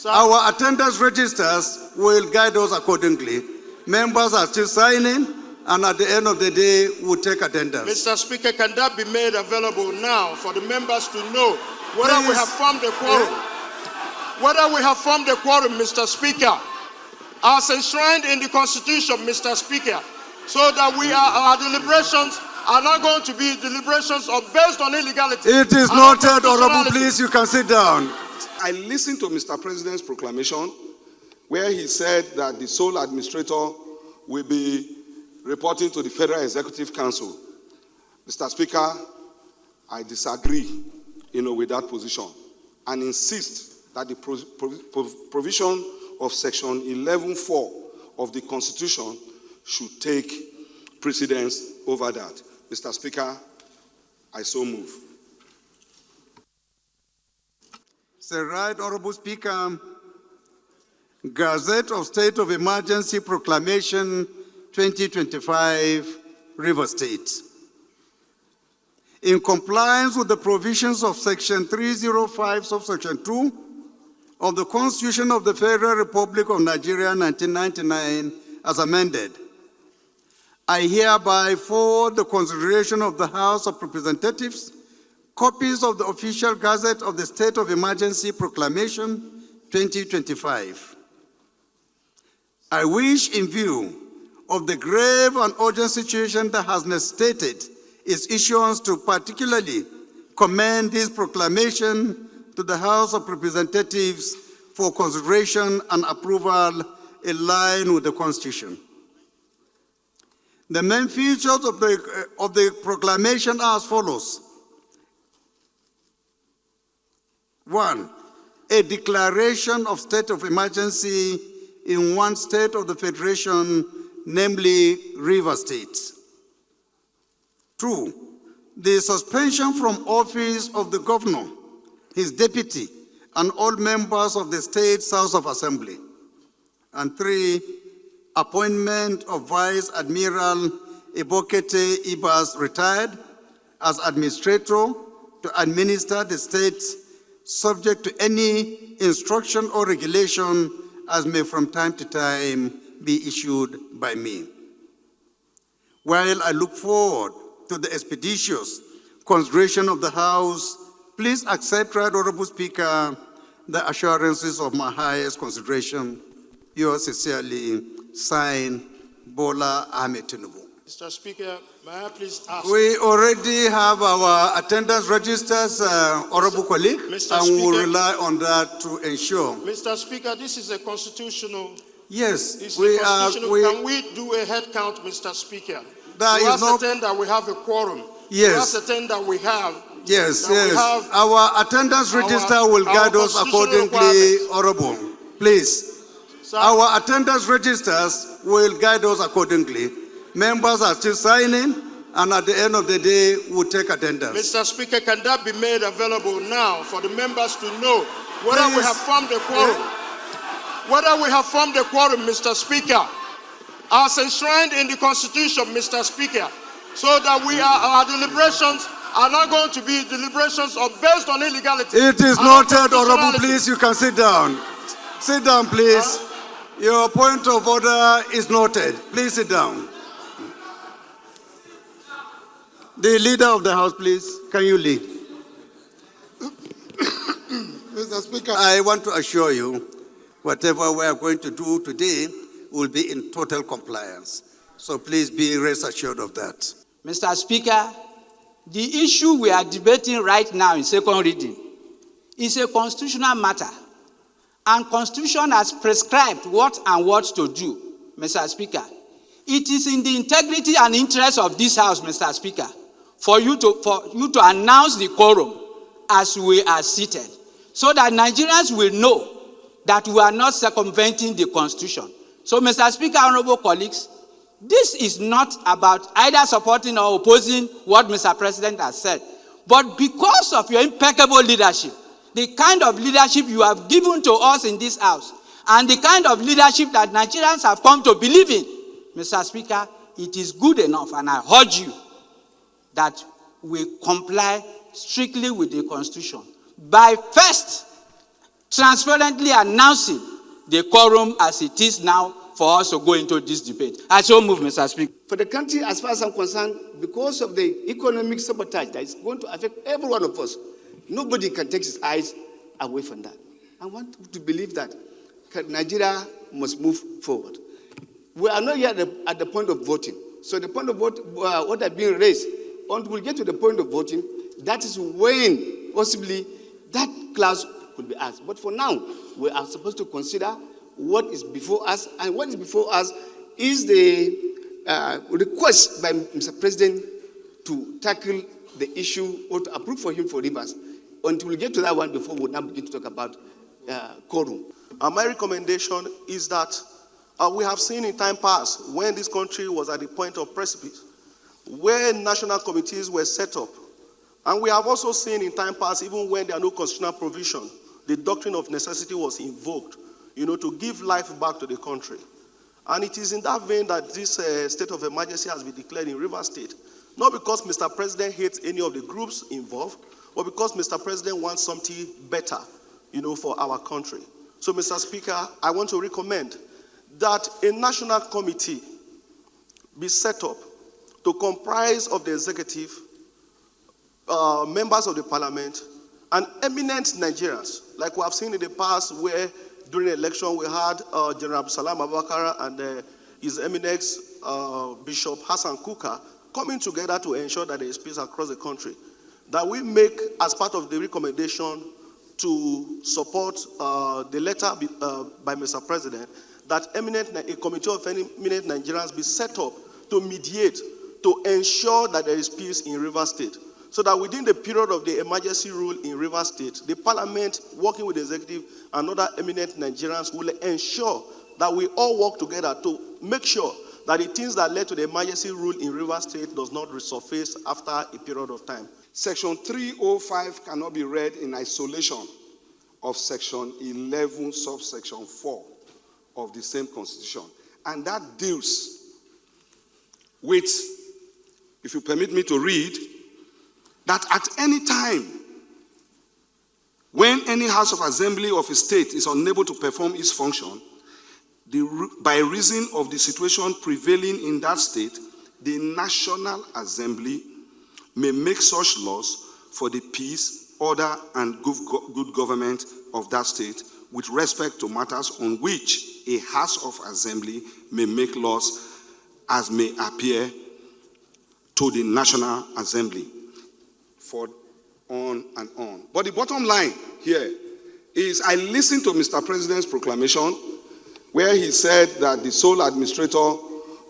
Sir? Our attendance registers will guide us accordingly. Members are still signing, and at the end of the day, we'll take attendance. Mr. Speaker, can that be made available now for the members to know whether we have formed a quorum? Whether we have formed a quorum, Mr. Speaker, as enshrined in the Constitution, Mr. Speaker, so that our deliberations are not going to be deliberations based on illegality. It is noted, Honorable. Please, you can sit down. I listened to Mr. President's proclamation where he said that the sole administrator will be reporting to the Federal Executive Council. Mr. Speaker, I disagree, with that position and insist that the provision of Section 11(4) of the Constitution should take precedence over that. Mr. Speaker, I so move. Sir, right, Honorable Speaker. Gazette of State of Emergency Proclamation 2025, River State. In compliance with the provisions of Section 305, subsection 2 of the Constitution of the Federal Republic of Nigeria, 1999, as amended, I hereby forward the consideration of the House of Representatives copies of the official Gazette of the State of Emergency Proclamation 2025. I wish, in view of the grave and urgent situation that has necessitated its issuance, to particularly commend this proclamation to the House of Representatives for consideration and approval in line with the Constitution. The main features of the proclamation are as follows. 1, a declaration of state of emergency in one state of the Federation, namely River State. 2, the suspension from office of the governor, his deputy, and all members of the State House of Assembly. And 3, appointment of Vice Admiral Ebokete Abbas, retired, as administrator to administer the state, subject to any instruction or regulation as may from time to time be issued by me. While I look forward to the expeditious consideration of the House, please accept, Right Honorable Speaker, the assurances of my highest consideration. Yours sincerely, signed, Bola Tinubu. Mr. Speaker, may I please ask? We already have our attendance registers, Honorable colleague, and we will rely on that to ensure. Mr. Speaker, this is a constitutional. Yes, Can we do a head count, Mr. Speaker? That we is not. Ascertain that we have a quorum. Yes. We ascertain that we have. Yes, yes. Our attendance register will guide us accordingly, Honorable. Please. Sir? Our attendance registers will guide us accordingly. Members are still signing, and at the end of the day, we'll take attendance. Mr. Speaker, can that be made available now for the members to know whether we have formed a quorum? Whether we have formed a quorum, Mr. Speaker, as enshrined in the Constitution, Mr. Speaker, so that our deliberations are not going to be deliberations based on illegality. It is noted, Honorable. Please, you can sit down. Sit down, please. Your point of order is noted. Please sit down. The leader of the House, please, can you lead? Mr. Speaker, I want to assure you, whatever we are going to do today will be in total compliance. So please be rest assured of that. Mr. Speaker, the issue we are debating right now in second reading is a constitutional matter. And Constitution has prescribed what to do, Mr. Speaker. It is in the integrity and interest of this House, Mr. Speaker, for you to announce the quorum as we are seated, so that Nigerians will know that we are not circumventing the Constitution. So, Mr. Speaker, honorable colleagues, this is not about either supporting or opposing what Mr. President has said, but because of your impeccable leadership, the kind of leadership you have given to us in this House, and the kind of leadership that Nigerians have come to believe in, Mr. Speaker, it is good enough, and I urge you that we comply strictly with the Constitution by first transparently announcing the quorum as it is now for us to go into this debate. I so move, Mr. Speaker. For the country, as far as I'm concerned, because of the economic sabotage that is going to affect every one of us, nobody can take his eyes away from that. I want to believe that Nigeria must move forward. We are not yet at the point of voting. So the point of vote, what are being raised, until we get to the point of voting, that is when possibly that clause could be asked. But for now, we are supposed to consider what is before us, and what is before us is the request by Mr. President to tackle the issue or to approve for him for rivers. Until we get to that one before we now begin to talk about quorum. My recommendation is that we have seen in time past when this country was at the point of precipice, where national committees were set up. And we have also seen in time past, even when there are no constitutional provision, the doctrine of necessity was invoked, to give life back to the country. And it is in that vein that this state of emergency has been declared in Rivers State, not because Mr. President hates any of the groups involved, but because Mr. President wants something better, for our country. So, Mr. Speaker, I want to recommend that a national committee be set up to comprise of the executive, members of the parliament, and eminent Nigerians, like we have seen in the past where during the election we had General Salam Abubakar and His Eminence Bishop Hassan Kuka coming together to ensure that there is peace across the country. That we make, as part of the recommendation to support the letter by Mr. President, that a committee of eminent Nigerians be set up to mediate, to ensure that there is peace in Rivers State. So that within the period of the emergency rule in Rivers State, the parliament, working with the executive and other eminent Nigerians, will ensure that we all work together to make sure that the things that led to the emergency rule in Rivers State does not resurface after a period of time. Section 305 cannot be read in isolation of Section 11, subsection 4 of the same Constitution. And that deals with, if you permit me to read, that at any time when any House of Assembly of a state is unable to perform its function, by reason of the situation prevailing in that state, the National Assembly may make such laws for the peace, order, and good government of that state with respect to matters on which a House of Assembly may make laws as may appear to the National Assembly. For on and on. But the bottom line here is I listened to Mr. President's proclamation where he said that the sole administrator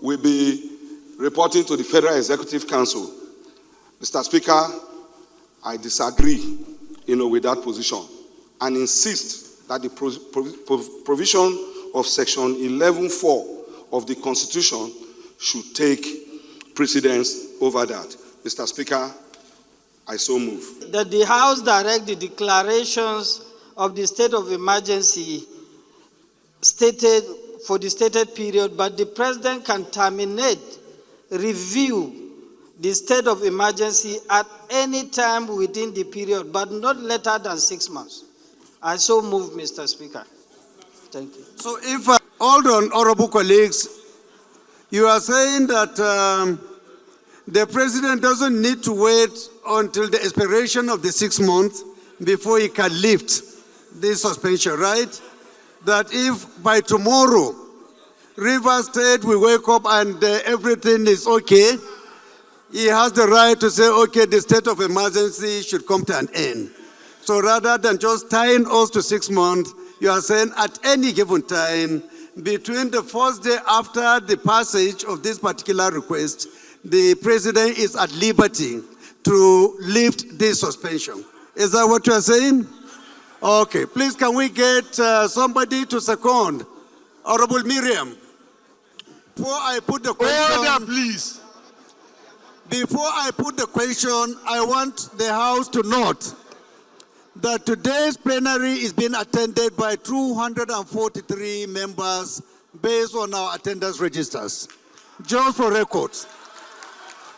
will be reporting to the Federal Executive Council. Mr. Speaker, I disagree, with that position and insist that the provision of Section 11(4) of the Constitution should take precedence over that. Mr. Speaker, I so move. That the House direct the declarations of the state of emergency stated for the stated period, but the President can terminate, review the state of emergency at any time within the period, but not later than 6 months. I so move, Mr. Speaker. Thank you. So if all the honorable colleagues, you are saying that the President doesn't need to wait until the expiration of the 6 months before he can lift this suspension, right? That if by tomorrow, Rivers State will wake up and everything is okay, he has the right to say, okay, the state of emergency should come to an end. So rather than just tying us to 6 months, you are saying at any given time, between the first day after the passage of this particular request, the President is at liberty to lift this suspension. Is that what you are saying? Okay, please can we get somebody to second? Honorable Miriam, before I put the question... Order, please. Before I put the question, I want the House to note that today's plenary is being attended by 243 members based on our attendance registers. Just for records,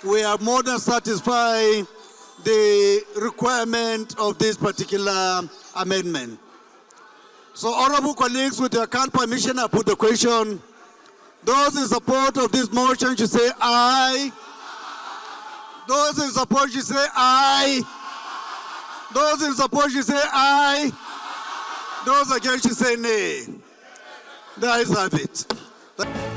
we are more than satisfied the requirement of this particular amendment. So, honorable colleagues, with your kind permission, I put the question. Those in support of this motion should say aye. Those in support should say aye. Those in support should say aye. Those against should say nay. There is have it.